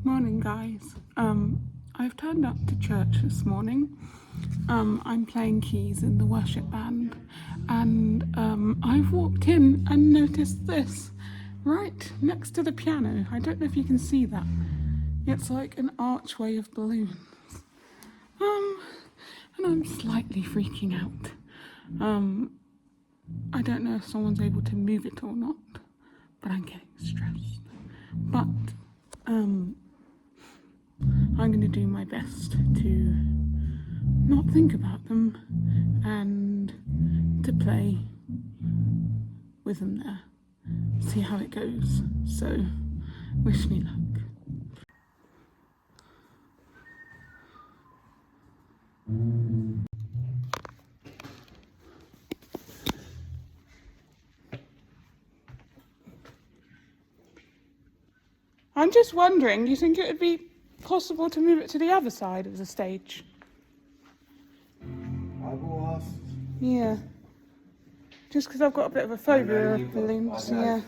Morning, guys. I've turned up to church this morning. I'm playing keys in the worship band, and I've walked in and noticed this right next to the piano. I don't know if you can see that. It's like an archway of balloons. And I'm slightly freaking out. I don't know if someone's able to move it or not, but I'm getting stressed. But I'm going to do my best to not think about them and to play with them there. See how it goes. So, wish me luck. I'm just wondering, do you think it would be possible to move it to the other side of the stage? I will ask. Yeah. Just because I've got a bit of a phobia of balloons, yeah.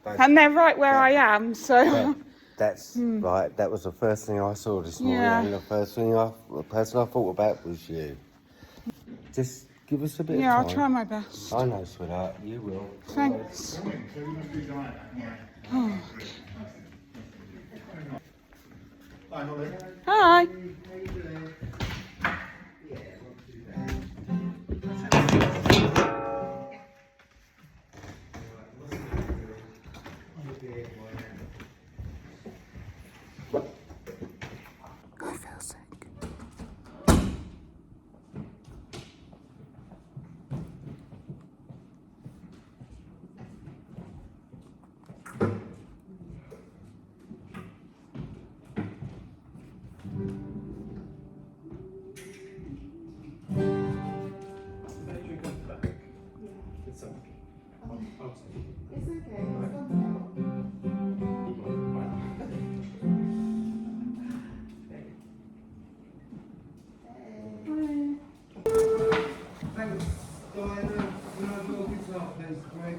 That's, And they're right where I am, so... that's right, that was the first thing I saw this morning, and the person I thought about was you. Just give us a bit of time. Yeah, I'll try my best. I know, sweetheart, you will. Thanks. Oh, okay. Hi. I feel sick. It's okay. Thanks, Diana. Can I have your guitar, please, Greg?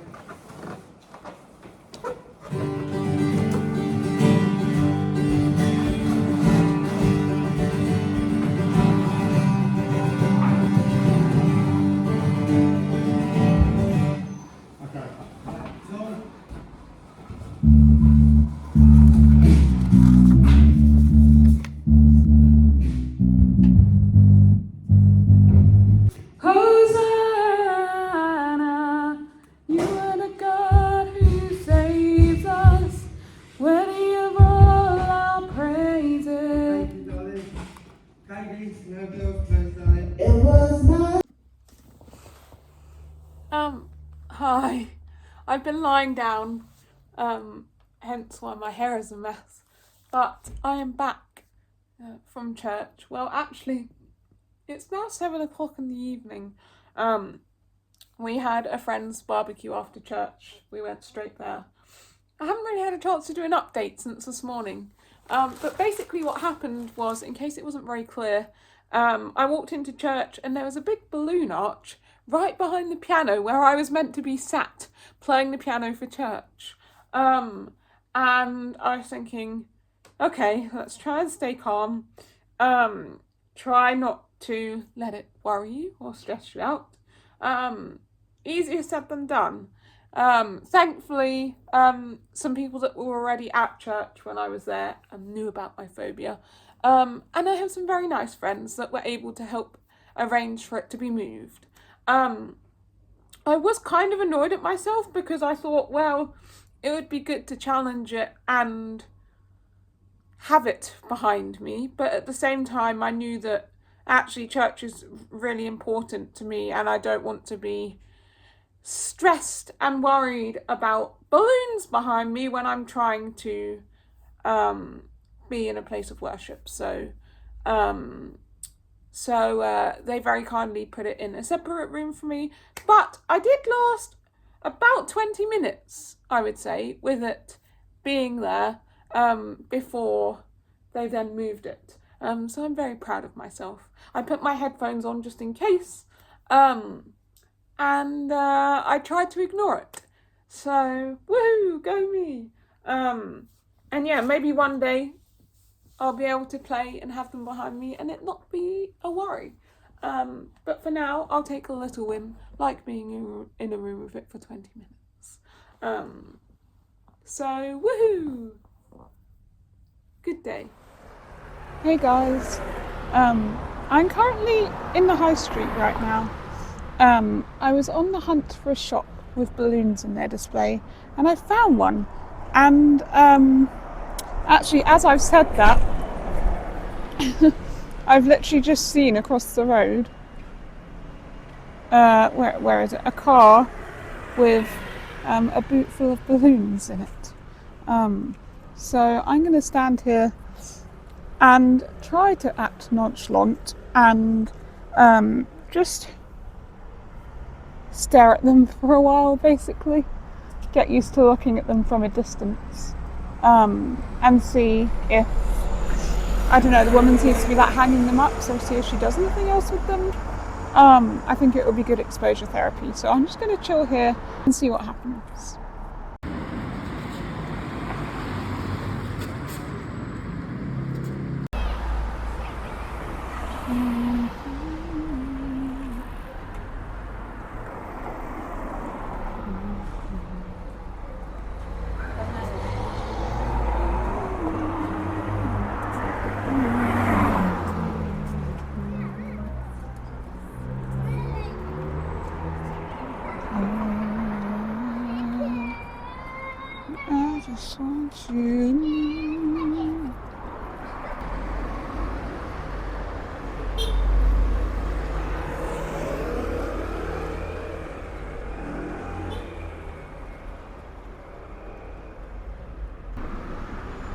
Hosanna, you are the God who saves us, worthy of all our praises. Thank you, darling. Ladies, no girls, please, darling. It was not. Hi. I've been lying down, hence why my hair is a mess. But I am back from church. Well, actually, it's now 7 o'clock in the evening. We had a friend's barbecue after church. We went straight there. I haven't really had a chance to do an update since this morning. But basically what happened was, in case it wasn't very clear, I walked into church and there was a big balloon arch right behind the piano where I was meant to be sat playing the piano for church. And I was thinking, okay, let's try and stay calm. Try not to let it worry you or stress you out. Easier said than done. Thankfully, some people that were already at church when I was there knew about my phobia. And I have some very nice friends that were able to help arrange for it to be moved. I was kind of annoyed at myself because I thought, well, it would be good to challenge it and have it behind me. But at the same time, I knew that actually church is really important to me and I don't want to be stressed and worried about balloons behind me when I'm trying to be in a place of worship. So they very kindly put it in a separate room for me. But I did last about 20 minutes, I would say, with it being there before they then moved it. So I'm very proud of myself. I put my headphones on just in case, and I tried to ignore it. So, woohoo, go me. And yeah, maybe one day I'll be able to play and have them behind me and it not be a worry. But for now, I'll take a little win, like being in a room with it for 20 minutes. So, woohoo! Good day. Hey guys, I'm currently in the high street right now. I was on the hunt for a shop with balloons in their display and I found one. And actually, as I've said that, I've literally just seen across the road, where is it? A car with a boot full of balloons in it. So I'm going to stand here and try to act nonchalant and just stare at them for a while, basically. Get used to looking at them from a distance and see if, I don't know, the woman seems to be like hanging them up, so see if she does anything else with them. I think it would be good exposure therapy, so I'm just going to chill here and see what happens. I just want you.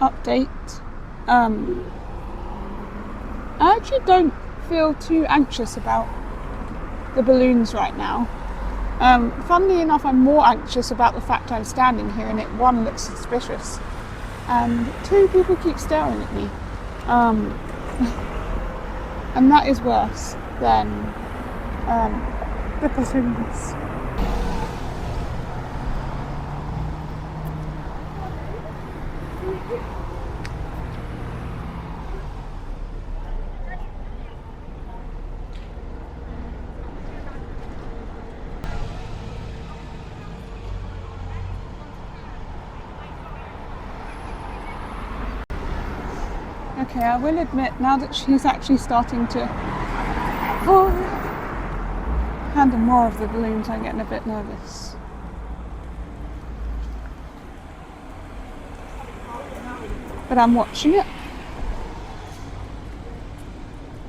Update. I actually don't feel too anxious about the balloons right now. Funnily enough, I'm more anxious about the fact I'm standing here and it, one, looks suspicious, and two, people keep staring at me. And that is worse than the balloons. Okay, I will admit, now that she's actually starting to handle more of the balloons, I'm getting a bit nervous. But I'm watching it.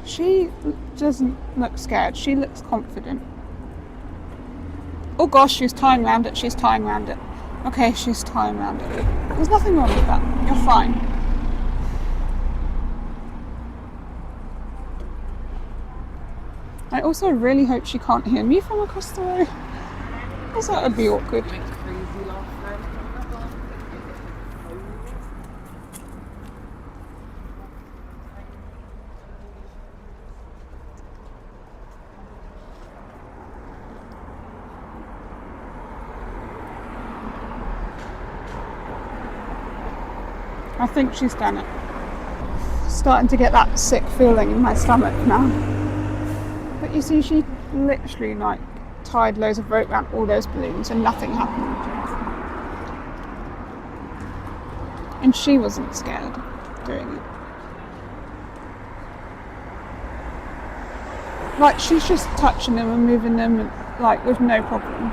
She doesn't look scared, she looks confident. Oh gosh, she's tying around it, she's tying around it. Okay, she's tying around it. There's nothing wrong with that, you're fine. I also really hope she can't hear me from across the road, because that would be awkward. I think she's done it. Starting to get that sick feeling in my stomach now. But you see, she literally like tied loads of rope around all those balloons and nothing happened. And she wasn't scared doing it. Like, she's just touching them and moving them and, like, with no problem.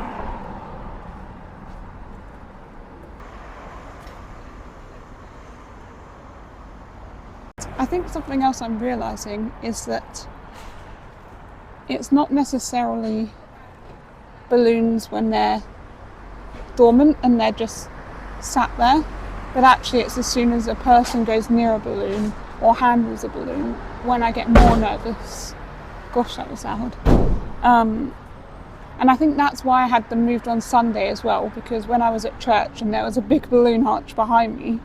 I think something else I'm realising is that it's not necessarily balloons when they're dormant and they're just sat there, but actually it's as soon as a person goes near a balloon or handles a balloon when I get more nervous. Gosh, that was loud. And I think that's why I had them moved on Sunday as well, because when I was at church and there was a big balloon arch behind me,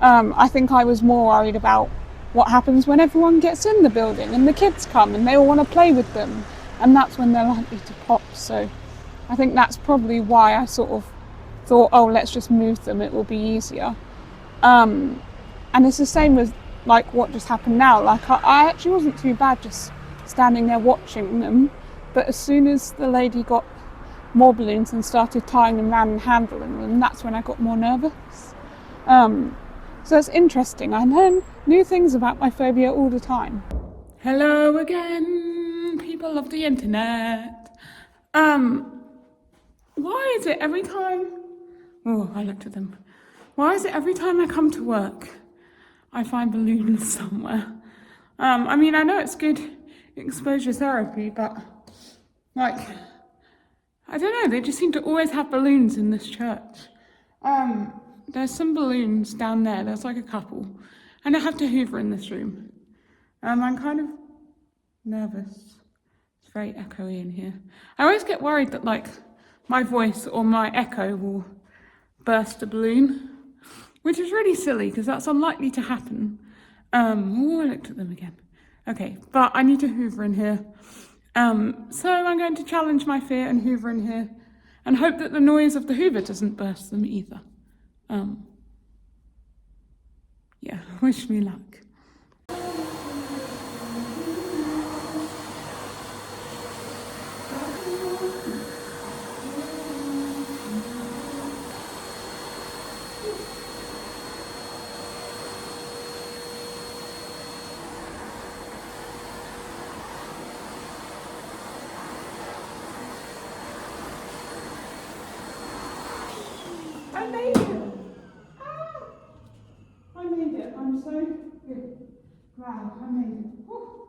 I think I was more worried about what happens when everyone gets in the building and the kids come and they all want to play with them, and that's when they're likely to pop. So I think that's probably why I sort of thought, oh, let's just move them, it will be easier. And it's the same with like what just happened now. Like I actually wasn't too bad just standing there watching them, but as soon as the lady got more balloons and started tying them around and handling them, that's when I got more nervous. So it's interesting. I learn new things about my phobia all the time. Hello again, people of the internet. Why is it every time... Oh, I looked at them. Why is it every time I come to work, I find balloons somewhere? I mean, I know it's good exposure therapy, but like, I don't know, they just seem to always have balloons in this church. There's some balloons down there, there's like a couple, and I have to hoover in this room. I'm kind of nervous. It's very echoey in here. I always get worried that like my voice or my echo will burst a balloon, which is really silly because that's unlikely to happen. Oh, I looked at them again. Okay, but I need to hoover in here. So I'm going to challenge my fear and hoover in here and hope that the noise of the hoover doesn't burst them either. Yeah, wish me luck. I made it! Ah! I made it. I'm so good. Wow, I made it. Whew.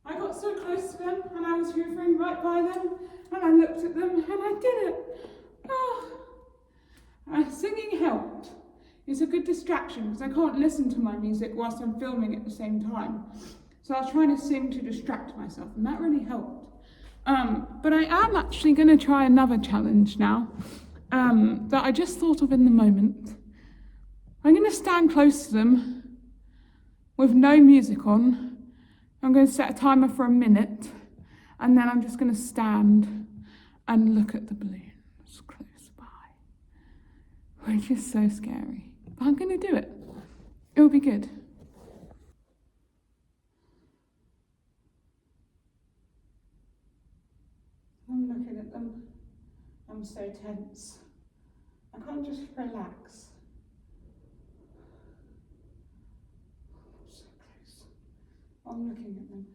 I got so close to them and I was hoovering right by them and I looked at them and I did it. Oh. Singing helped. It's a good distraction because I can't listen to my music whilst I'm filming at the same time. So I was trying to sing to distract myself and that really helped. But I am actually going to try another challenge now that I just thought of in the moment. I'm going to stand close to them with no music on. I'm going to set a timer for a minute and then I'm just going to stand and look at the balloons close by, which is so scary. But I'm going to do it. It'll be good. I'm looking at them. I'm so tense. I can't just relax. So close. I'm looking at them.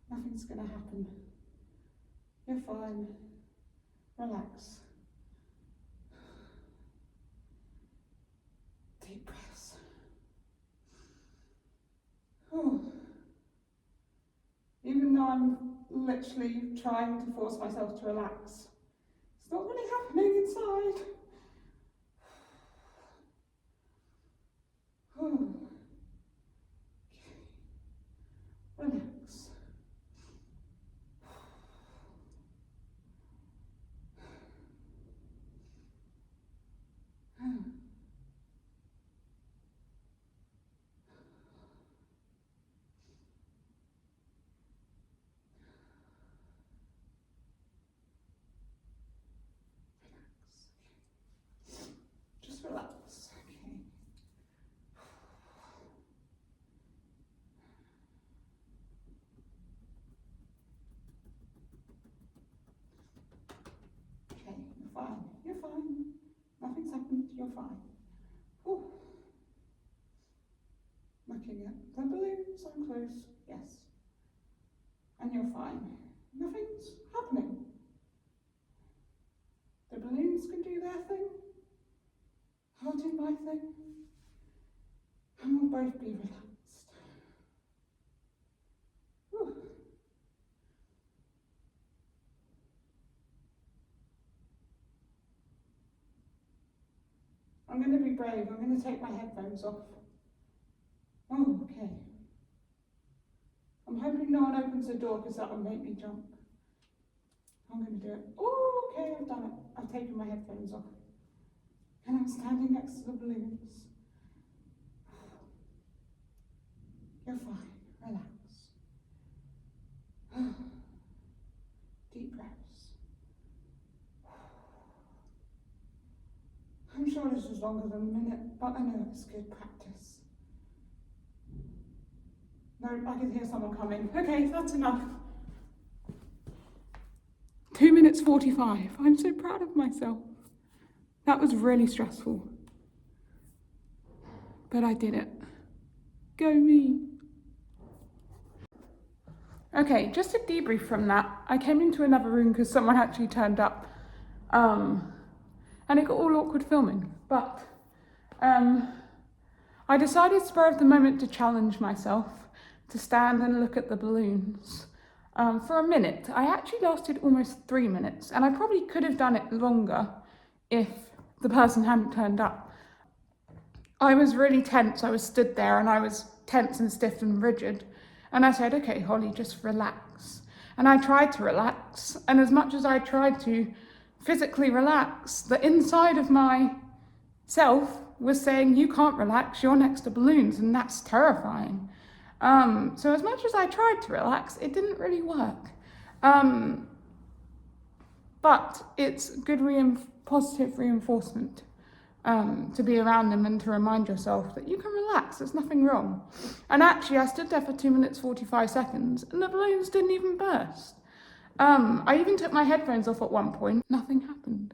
Nothing's going to happen. You're fine. Relax. Deep breaths. Oh. Even though I'm literally trying to force myself to relax, it's not really happening inside. Oh. Okay. Relax. Just relax. Okay. Okay, you're fine. You're fine. Nothing's happened. You're fine. Ooh. Looking at the balloons, I'm close. Yes. And you're fine. Nothing's happening. The balloons can do their thing. I'll do my thing. And we'll both be relaxed. Whew. I'm going to be brave. I'm going to take my headphones off. Oh, okay. I'm hoping no one opens the door because that will make me jump. I'm going to do it. Oh, okay, I've done it. I've taken my headphones off. And I'm standing next to the balloons. You're fine. Relax. Deep breaths. I'm sure this was longer than a minute, but I know it's good practice. No, I can hear someone coming. Okay, that's enough. 2 minutes 45. I'm so proud of myself. That was really stressful. But I did it. Go me. Okay, just a debrief from that. I came into another room because someone actually turned up. And it got all awkward filming. But I decided spur of the moment to challenge myself to stand and look at the balloons for a minute. I actually lasted almost 3 minutes, and I probably could have done it longer if the person hadn't turned up. I was really tense. I was stood there and I was tense and stiff and rigid. And I said, okay, Holly, just relax. And I tried to relax. And as much as I tried to physically relax, the inside of myself was saying, you can't relax, you're next to balloons, and that's terrifying. So as much as I tried to relax, it didn't really work. But it's good positive reinforcement to be around them and to remind yourself that you can relax, there's nothing wrong. And actually, I stood there for 2 minutes 45 seconds and the balloons didn't even burst. I even took my headphones off at one point, nothing happened.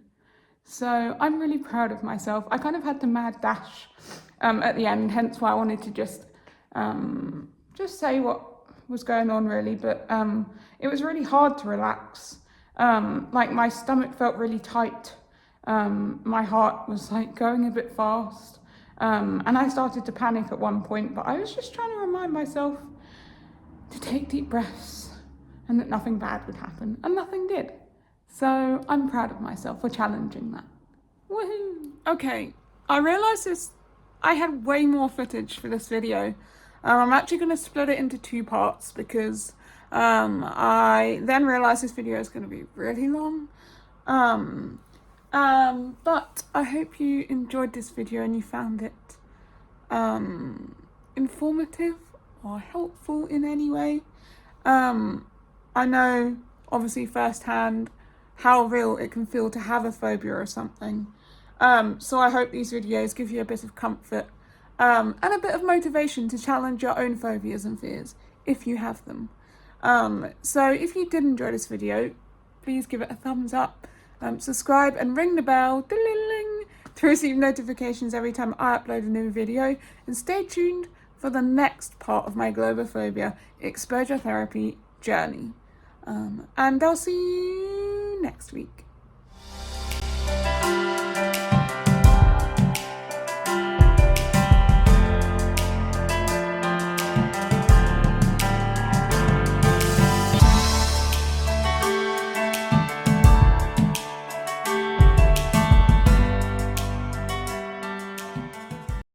So I'm really proud of myself. I kind of had to mad dash at the end, hence why I wanted to just say what was going on really, but it was really hard to relax. Like my stomach felt really tight. My heart was like going a bit fast. And I started to panic at one point, but I was just trying to remind myself to take deep breaths and that nothing bad would happen, and nothing did. So I'm proud of myself for challenging that. Woohoo! Okay, I realised I had way more footage for this video. I'm actually going to split it into 2 parts because I then realised this video is going to be really long. But I hope you enjoyed this video and you found it informative or helpful in any way. I know, obviously, firsthand how real it can feel to have a phobia or something. So I hope these videos give you a bit of comfort and a bit of motivation to challenge your own phobias and fears, if you have them. So if you did enjoy this video, please give it a thumbs up, subscribe and ring the bell to receive notifications every time I upload a new video, and stay tuned for the next part of my Globophobia exposure therapy journey. And I'll see you next week.